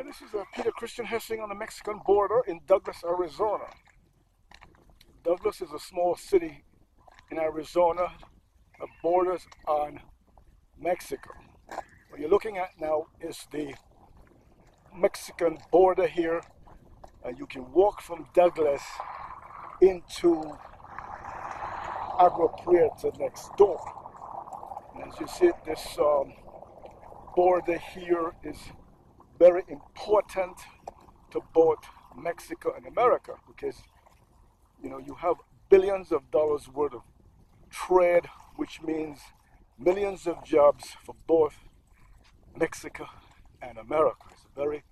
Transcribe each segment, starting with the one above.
This is Peter Christian Hessing on the Mexican border in Douglas, Arizona. Douglas is a small city in Arizona that borders on Mexico. What you're looking at now is the Mexican border here, and you can walk from Douglas into Agua Prieta next door. And as you see, this border here is very important to both Mexico and America because you have billions of dollars worth of trade, which means millions of jobs for both Mexico and America. It's a very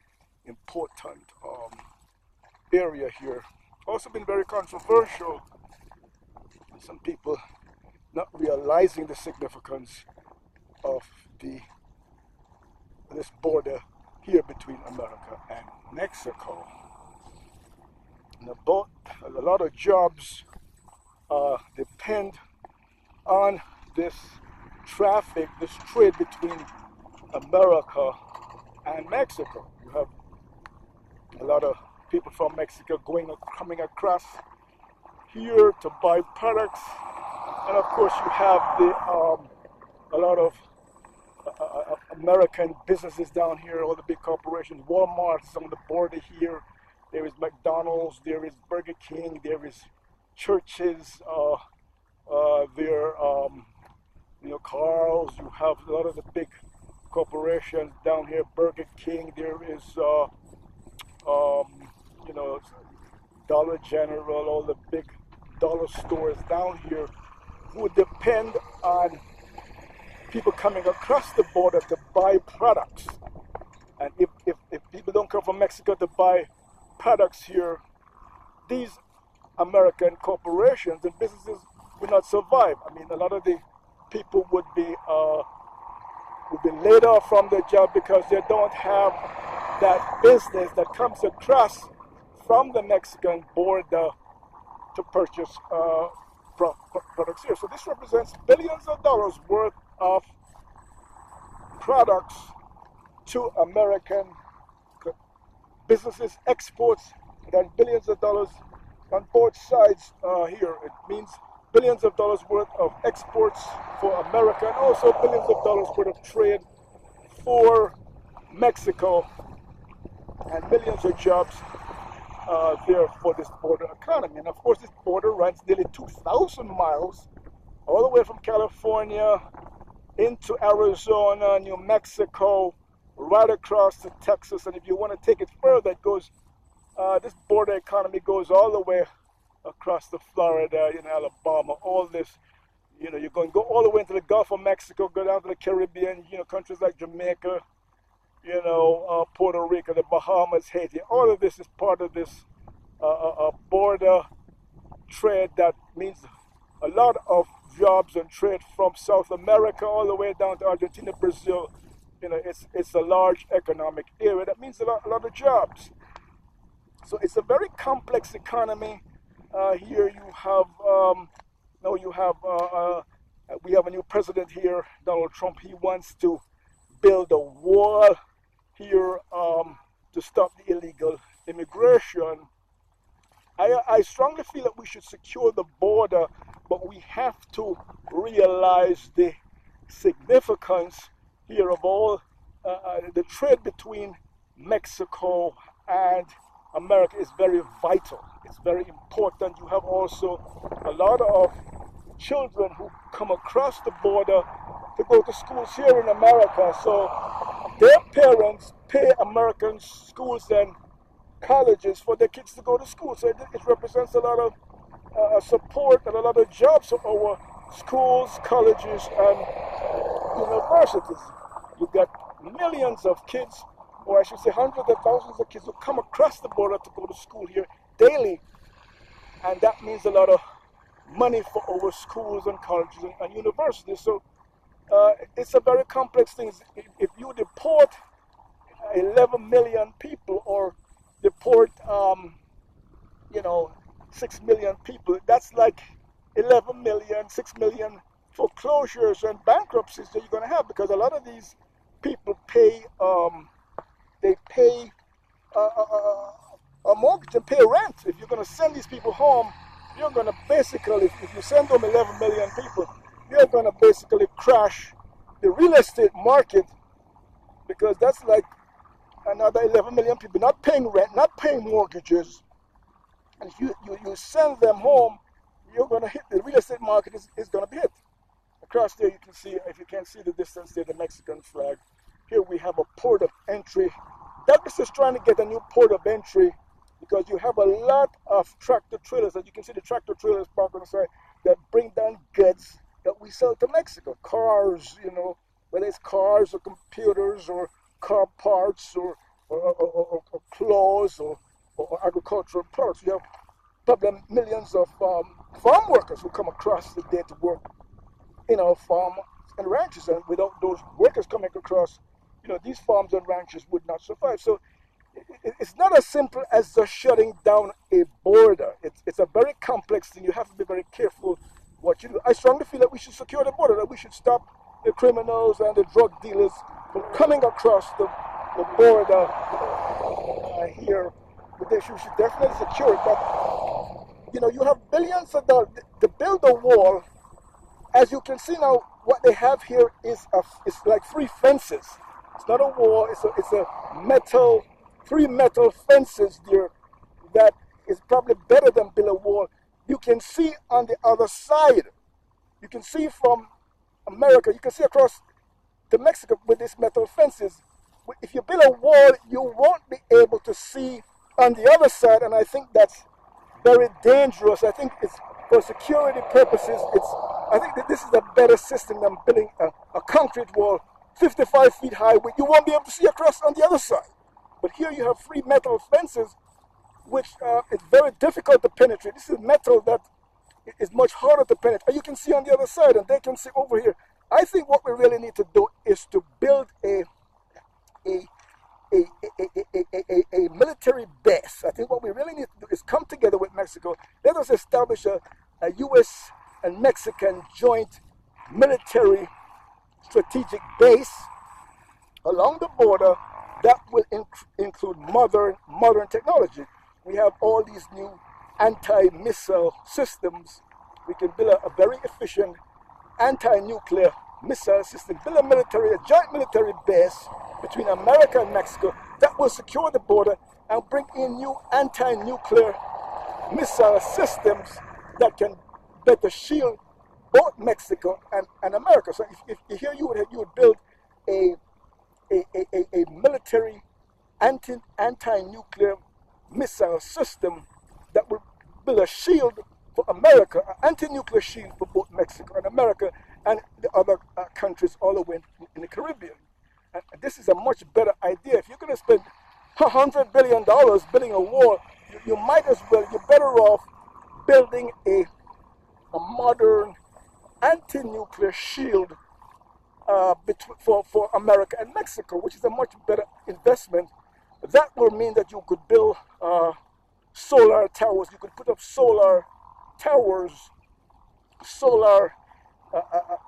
important area here. Also been very controversial. Some people not realizing the significance of this border here between America and Mexico. And a lot of jobs depend on this traffic, this trade between America and Mexico. You have a lot of people from Mexico coming across here to buy products, and of course you have a lot of American businesses down here, all the big corporations. Walmart is on the border here. There is McDonald's, there is Burger King, there is churches, Carl's. You have a lot of the big corporations down here. Burger King. There is Dollar General, all the big dollar stores down here who depend on people coming across the border to buy products. And if people don't come from Mexico to buy products here, these American corporations and businesses will not survive. I mean, a lot of the people would be laid off from their job because they don't have that business that comes across from the Mexican border to purchase products here. So this represents billions of dollars worth of products to American businesses, exports, and billions of dollars on both sides here. It means billions of dollars worth of exports for America and also billions of dollars worth of trade for Mexico and millions of jobs there for this border economy. And of course, this border runs nearly 2,000 miles all the way from California into Arizona, New Mexico, right across to Texas. And if you want to take it further, it goes, this border economy goes all the way across to Florida, Alabama, all this. You're going to go all the way into the Gulf of Mexico, go down to the Caribbean, countries like Jamaica, Puerto Rico, the Bahamas, Haiti. All of this is part of this border trade that means a lot of jobs and trade from South America all the way down to Argentina, Brazil. It's a large economic area that means a lot of jobs. So it's a very complex economy. Here we have a new president here, Donald Trump. He wants to build a wall here to stop the illegal immigration. I strongly feel that we should secure the border, but we have to realize the significance here of all the trade between Mexico and America is very vital. It's very important. You have also a lot of children who come across the border to go to schools here in America. So their parents pay American schools and colleges for their kids to go to school. So it represents a lot of support and a lot of jobs for our schools, colleges, and universities. You've got millions of kids, or I should say hundreds of thousands of kids who come across the border to go to school here daily. And that means a lot of money for our schools and colleges and universities. So it's a very complex thing. If you deport 11 million people or deport 6 million people, that's like 11 million, 6 million foreclosures and bankruptcies that you're going to have, because a lot of these people pay a mortgage and pay rent. If you're going to send these people home, you're going to basically, if you send them 11 million people, you're going to basically crash the real estate market, because that's like another 11 million people not paying rent, not paying mortgages. And if you send them home, you're going to hit the real estate market is going to be hit. Across there, you can see, if you can't see the distance there, the Mexican flag. Here we have a port of entry. That is just trying to get a new port of entry, because you have a lot of tractor trailers. As you can see, the tractor trailers parked on the side that bring down goods that we sell to Mexico. Cars, you know, whether it's cars or computers or car parts or clothes or agricultural products. You have probably millions of farm workers who come across the day to work in our farm and ranches, and without those workers coming across, you know, these farms and ranches would not survive. So it's not as simple as just shutting down a border. It's a very complex thing. You have to be very careful what you do. I strongly feel that we should secure the border, that we should stop the criminals and the drug dealers from coming across the border here. But we should definitely secure it. But, you know, you have billions of dollars to build a wall. As you can see now, what they have here is it's like 3 fences. It's not a wall. It's a metal, 3 metal fences there that is probably better than build a wall. You can see on the other side. You can see from America. You can see across to Mexico with these metal fences. If you build a wall, you won't be able to see on the other side, and I think that's very dangerous. I think it's for security purposes. I think that this is a better system than building a concrete wall 55 feet high, where you won't be able to see across on the other side. But here you have 3 metal fences, which it's very difficult to penetrate. This is metal that is much harder to penetrate. And you can see on the other side, and they can see over here. I think what we really need to do is to build a military base. I think what we really need to do is come together with Mexico. Let us establish a U.S. and Mexican joint military strategic base along the border that will include modern technology. We have all these new anti-missile systems. We can build a very efficient anti-nuclear missile system, build a joint military base between America and Mexico that will secure the border and bring in new anti-nuclear missile systems that can better shield both Mexico and America. So if here you would build a military anti-nuclear missile system that would build a shield for America, an anti-nuclear shield for both Mexico and America and the other countries all the way in the Caribbean. And this is a much better idea. If you're going to spend $100 billion building a wall, you might as well, you're better off building a modern anti-nuclear shield for America and Mexico, which is a much better investment. That will mean that you could build solar towers. You could put up solar towers, solar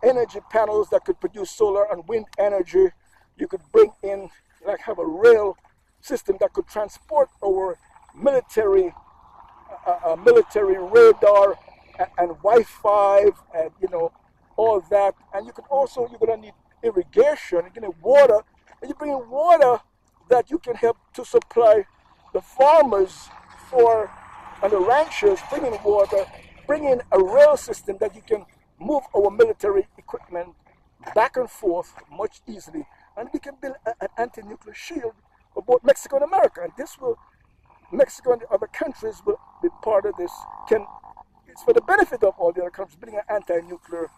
energy panels that could produce solar and wind energy. You could bring in, like, have a rail system that could transport our military radar and Wi-Fi and, you know, all that. And you could also, you're going to need irrigation, you're going to need water, and you bring in water that you can help to supply the farmers and the ranchers, bring in water, bring in a rail system that you can move our military equipment back and forth much easily. And we can build an anti-nuclear shield for both Mexico and America. And this will, Mexico and the other countries will be part of this. It's for the benefit of all the other countries, building an anti-nuclear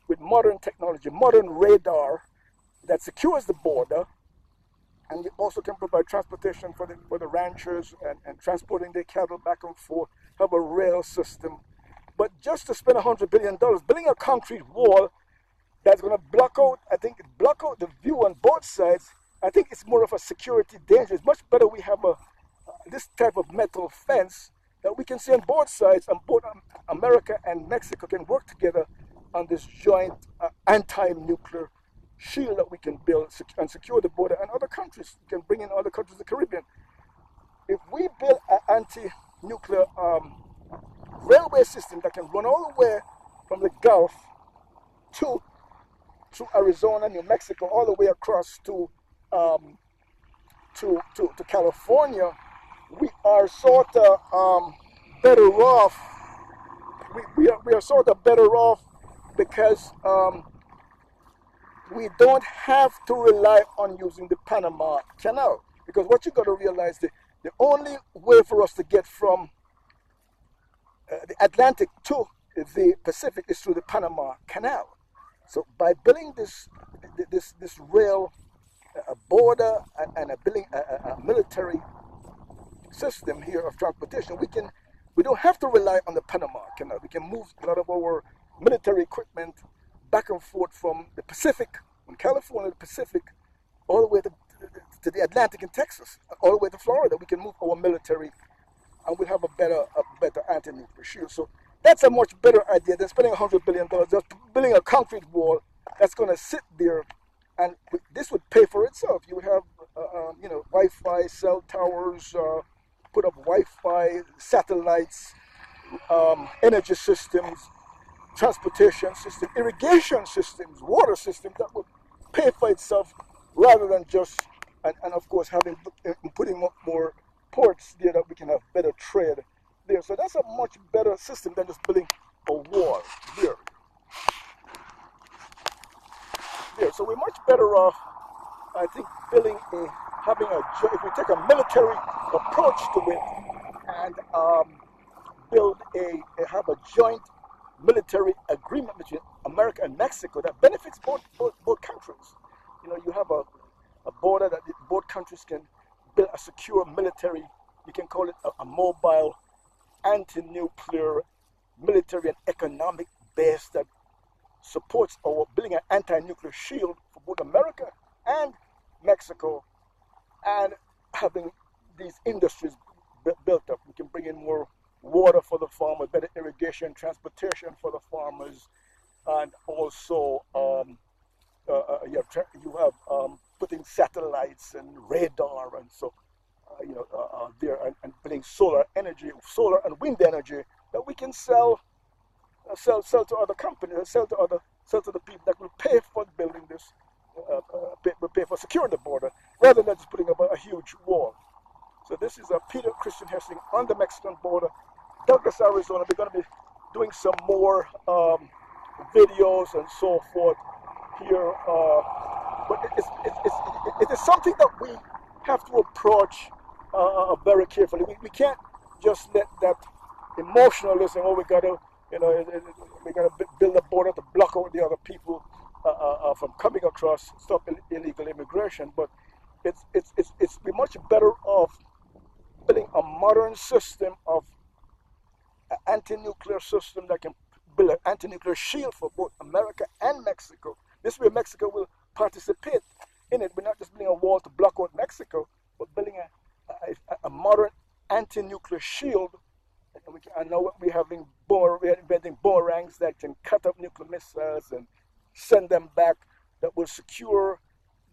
with modern technology, modern radar that secures the border. And we also can provide transportation for the ranchers and transporting their cattle back and forth, have a rail system. But just to spend $100 billion building a concrete wall that's going to block out the view on both sides, I think it's more of a security danger. It's much better we have this type of metal fence that we can see on both sides, and both America and Mexico can work together on this joint anti-nuclear shield that we can build and secure the border, and other countries can bring in other countries in the Caribbean. if we build an anti-nuclear railway system that can run all the way from the Gulf to Arizona, New Mexico, all the way across to California, we are sort of better off. We are sort of better off because we don't have to rely on using the Panama Canal. Because what you got to realize, the only way for us to get from the Atlantic to the Pacific is through the Panama Canal. So by building this rail border and building a military system here of transportation, we don't have to rely on the Panama Canal. We can move a lot of our military equipment back and forth from the Pacific, from California to the Pacific, all the way to the Atlantic in Texas, all the way to Florida. We can move our military, and we'll have a better anti-nuclear shield. So that's a much better idea than spending $100 billion just building a concrete wall that's going to sit there, and this would pay for itself. You would have, Wi-Fi, cell towers, put up Wi-Fi, satellites, energy systems, transportation system, irrigation systems, water systems that would pay for itself, rather than just, and of course putting up more ports there that we can have better trade there. So that's a much better system than just building a wall there. So we're much better off, I think, if we take a military approach to it and have a joint military agreement between America and Mexico that benefits both countries. You have a border that both countries can build a secure military, you can call it a mobile anti-nuclear military and economic base that supports our building an anti-nuclear shield for both America and Mexico, and having these industries built up. We can bring in more water for the farmers, better irrigation, transportation for the farmers, and also you have putting satellites and radar, and so there, and putting solar energy, solar and wind energy that we can sell to other companies, sell to the people that will pay for building this, will pay for securing the border, rather than just putting up a huge wall. So this is Peter Christian Hessing on the Mexican border, Douglas, Arizona. We're going to be doing some more videos and so forth here, but it is something that we have to approach very carefully. We can't just let that emotionalism, we got to build a border to block out the other people from coming across, stop illegal immigration. But it's we're much better off building a modern system of an anti-nuclear system that can build an anti-nuclear shield for both America and Mexico. This way Mexico will participate in it. We're not just building a wall to block out Mexico, but building a modern anti-nuclear shield. And now we're inventing boomerangs that can cut up nuclear missiles and send them back, that will secure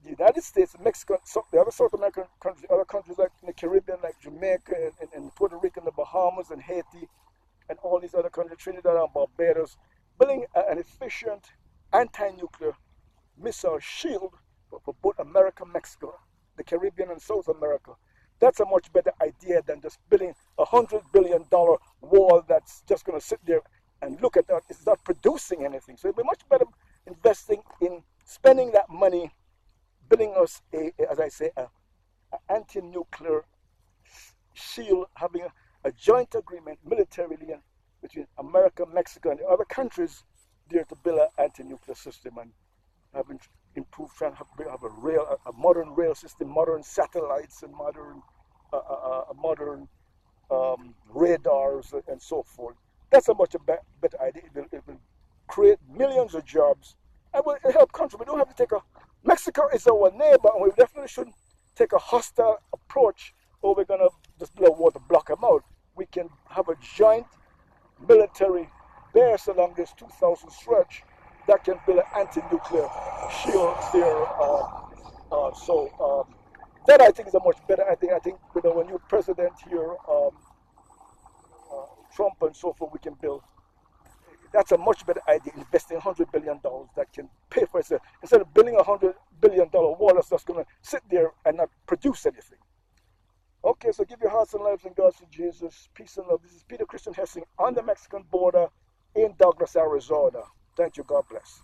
the United States, Mexico, the other South American countries, other countries like in the Caribbean, like Jamaica and Puerto Rico and the Bahamas and Haiti, and all these other countries, Trinidad and Barbados, building an efficient anti-nuclear missile shield for both America, Mexico, the Caribbean and South America. That's a much better idea than just building $100 billion wall that's just going to sit there and look at that. It's not producing anything. So it'd be much better investing in spending that money, building us as I say, an anti-nuclear shield, having a joint agreement militarily between America, Mexico, and the other countries there to build an anti-nuclear system, and having improved, have a modern rail system, modern satellites, and modern radars and so forth. That's a much better idea. It will create millions of jobs and will help country. We don't have to take Mexico is our neighbor, and we definitely shouldn't take a hostile approach, or we're going to just build a wall to block them out. We can have a joint military base along this 2,000 stretch that can build an anti-nuclear shield there. That I think is a much better idea. I think with our new president here, Trump and so forth, we can build. That's a much better idea. Investing $100 billion that can pay for itself instead of building $100 billion wall that's just going to sit there and not produce anything. Okay, so give your hearts and lives and God to Jesus. Peace and love. This is Peter Christian Hessing on the Mexican border in Douglas, Arizona. Thank you. God bless.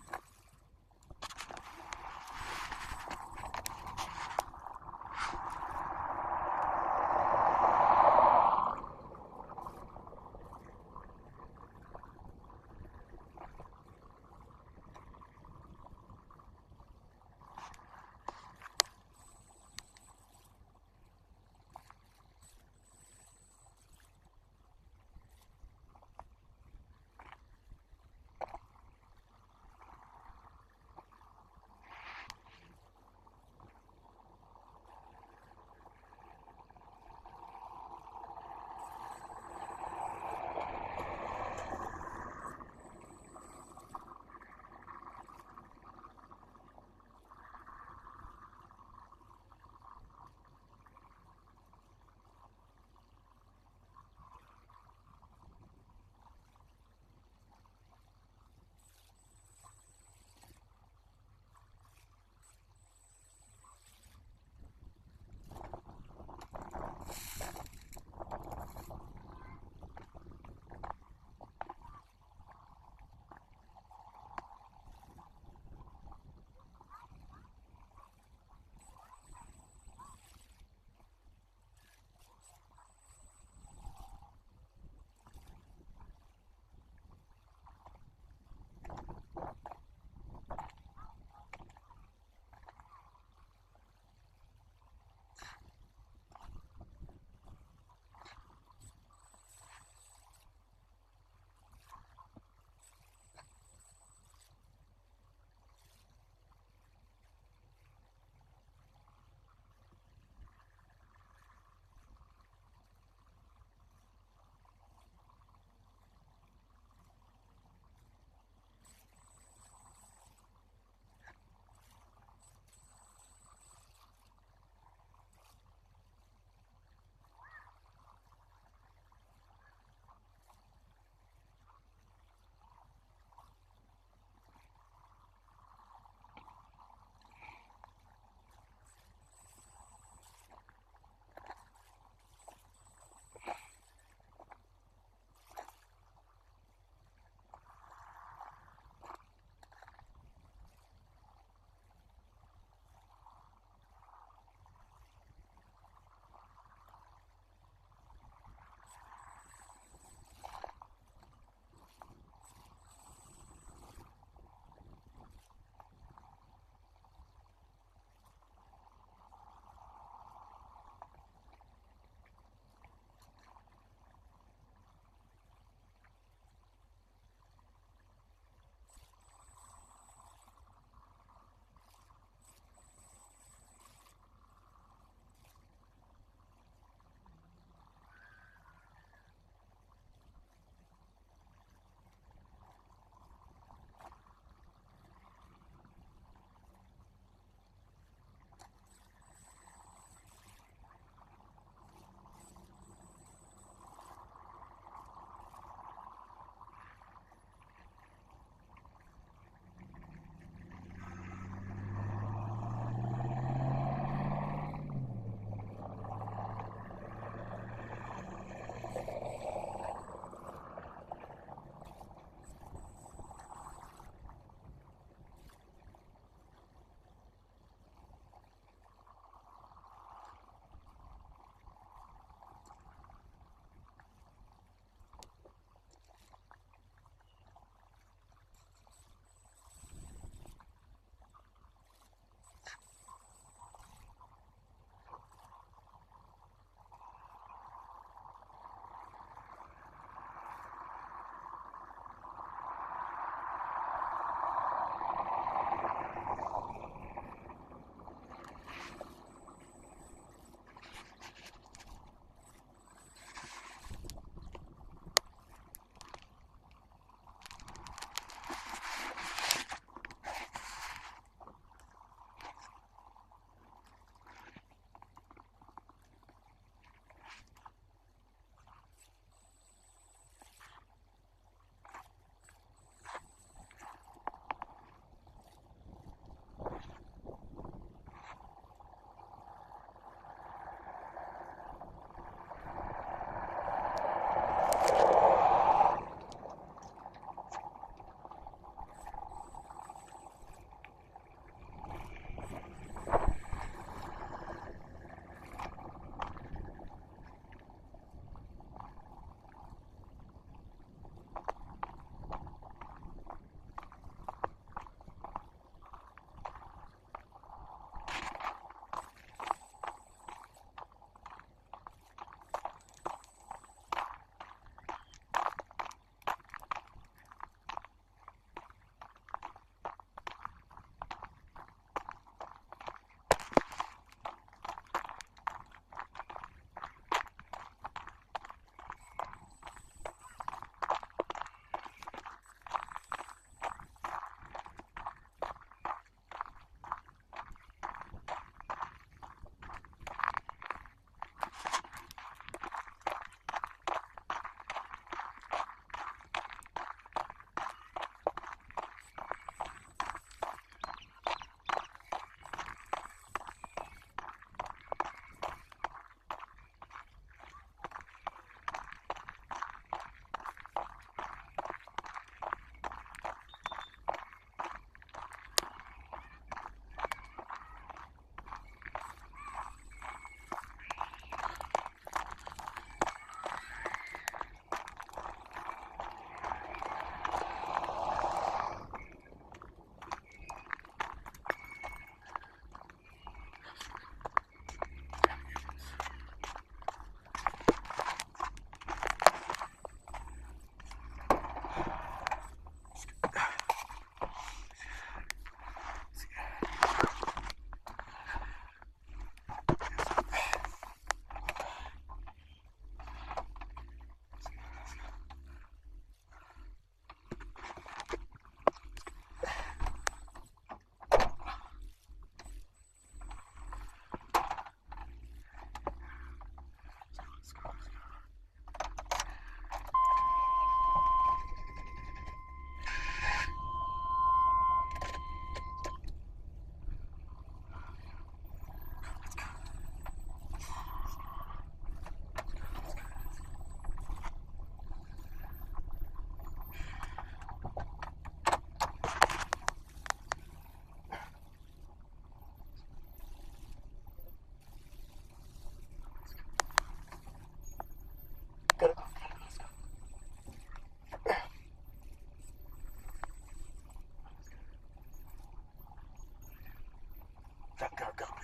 Go, go, go.